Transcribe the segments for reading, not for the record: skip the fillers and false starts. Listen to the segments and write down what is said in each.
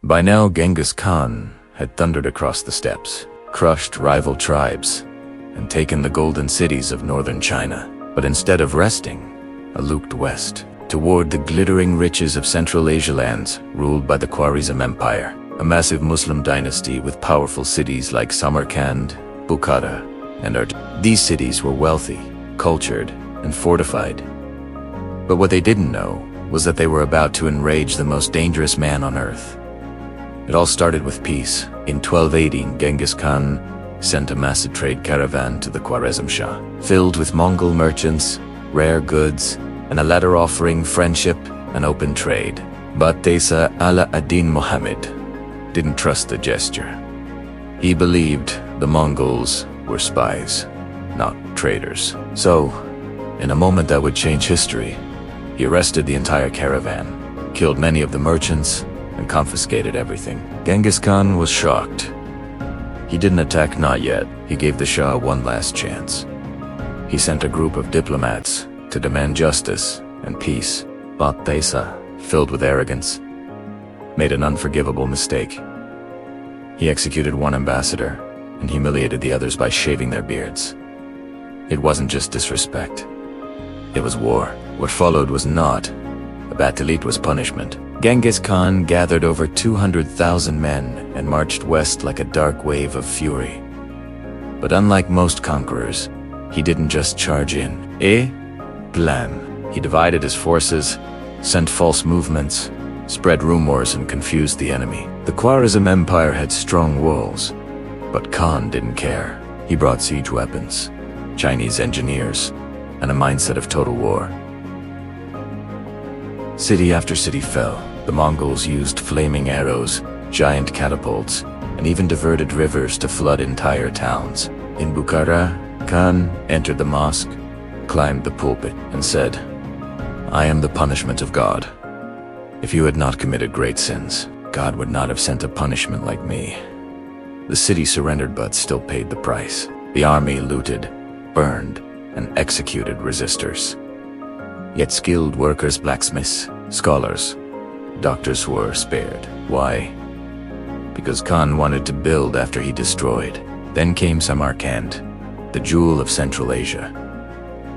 By now, Genghis Khan had thundered across the steppes, crushed rival tribes, and taken the golden cities of northern China. But instead of resting, looked west, toward the glittering riches of Central Asia lands ruled by the Khwarizm Empire, a massive Muslim dynasty with powerful cities like Samarkand, Bukhara, and Ardabil. These cities were wealthy, cultured, and fortified. But what they didn't know was that they were about to enrage the most dangerous man on earth. It all started with peace. In 1280, Genghis Khan sent a massive trade caravan to the Khwarezm Shah, filled with Mongol merchants, rare goods, and a letter offering friendship and open trade. But Tesa Ala-ad-Din Muhammad didn't trust the gesture. He believed the Mongols were spies, not traitors. So, in a moment that would change history, he arrested the entire caravan, killed many of the merchants, and confiscated everything. Genghis Khan was shocked. He didn't attack, not yet. He gave the Shah one last chance. He sent a group of diplomats to demand justice and peace. But Tesa, filled with arrogance, made an unforgivable mistake. He executed one ambassador and humiliated the others by shaving their beards. It wasn't just disrespect. It was war. What followed was not a battle, it was punishment. Genghis Khan gathered over 200,000 men and marched west like a dark wave of fury. But unlike most conquerors, he didn't just charge in. Plan. He divided his forces, sent false movements, spread rumors, and confused the enemy. The Khwarezm Empire had strong walls, but Khan didn't care. He brought siege weapons, Chinese engineers, and a mindset of total war. City after city fell. The Mongols used flaming arrows, giant catapults, and even diverted rivers to flood entire towns. In Bukhara, Khan entered the mosque, climbed the pulpit, and said, "I am the punishment of God. If you had not committed great sins, God would not have sent a punishment like me." The city surrendered but still paid the price. The army looted, burned, and executed resistors. Yet skilled workers, blacksmiths, scholars, doctors were spared. Why? Because Khan wanted to build after he destroyed. Then came Samarkand, the jewel of Central Asia.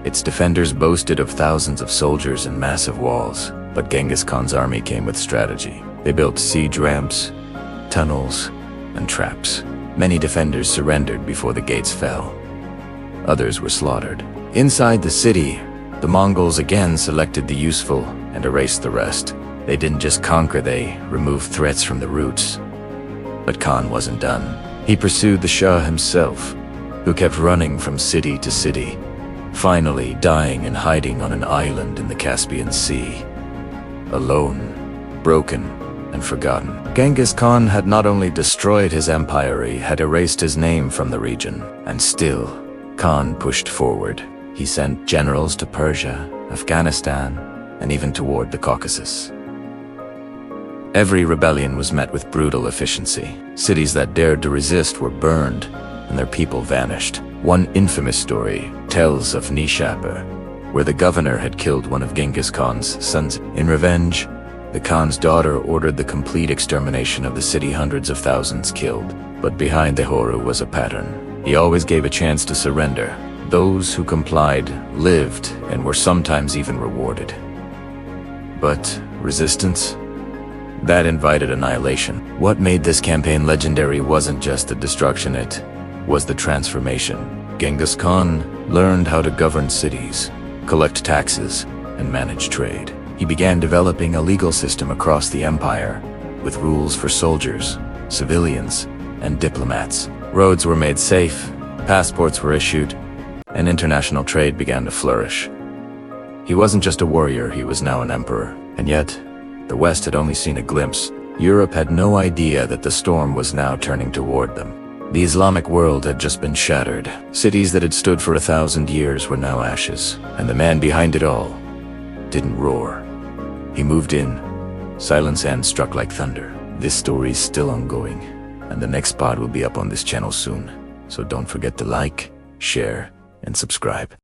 Its defenders boasted of thousands of soldiers and massive walls, but Genghis Khan's army came with strategy. They built siege ramps, tunnels, and traps. Many defenders surrendered before the gates fell. Others were slaughtered. Inside the city, the Mongols again selected the useful and erased the rest. They didn't just conquer, they removed threats from the roots. But Khan wasn't done. He pursued the Shah himself, who kept running from city to city, finally dying and hiding on an island in the Caspian Sea. Alone, broken, and forgotten. Genghis Khan had not only destroyed his empire, he had erased his name from the region. And still, Khan pushed forward. He sent generals to Persia, Afghanistan, and even toward the Caucasus. Every rebellion was met with brutal efficiency. Cities that dared to resist were burned, and their people vanished. One infamous story tells of Nishapur, where the governor had killed one of Genghis Khan's sons. In revenge, the Khan's daughter ordered the complete extermination of the city, hundreds of thousands killed. But behind the horror was a pattern. He always gave a chance to surrender. Those who complied lived and were sometimes even rewarded. But resistance? That invited annihilation. What made this campaign legendary wasn't just the destruction, it was the transformation. Genghis Khan learned how to govern cities, collect taxes, and manage trade. He began developing a legal system across the empire, with rules for soldiers, civilians, and diplomats. Roads were made safe, passports were issued, and international trade began to flourish. He wasn't just a warrior, he was now an emperor. And yet, the West had only seen a glimpse. Europe had no idea that the storm was now turning toward them. The Islamic world had just been shattered. Cities that had stood for 1,000 years were now ashes. And the man behind it all didn't roar. He moved in, silence and struck like thunder. This story is still ongoing, and the next part will be up on this channel soon. So don't forget to like, share, and subscribe.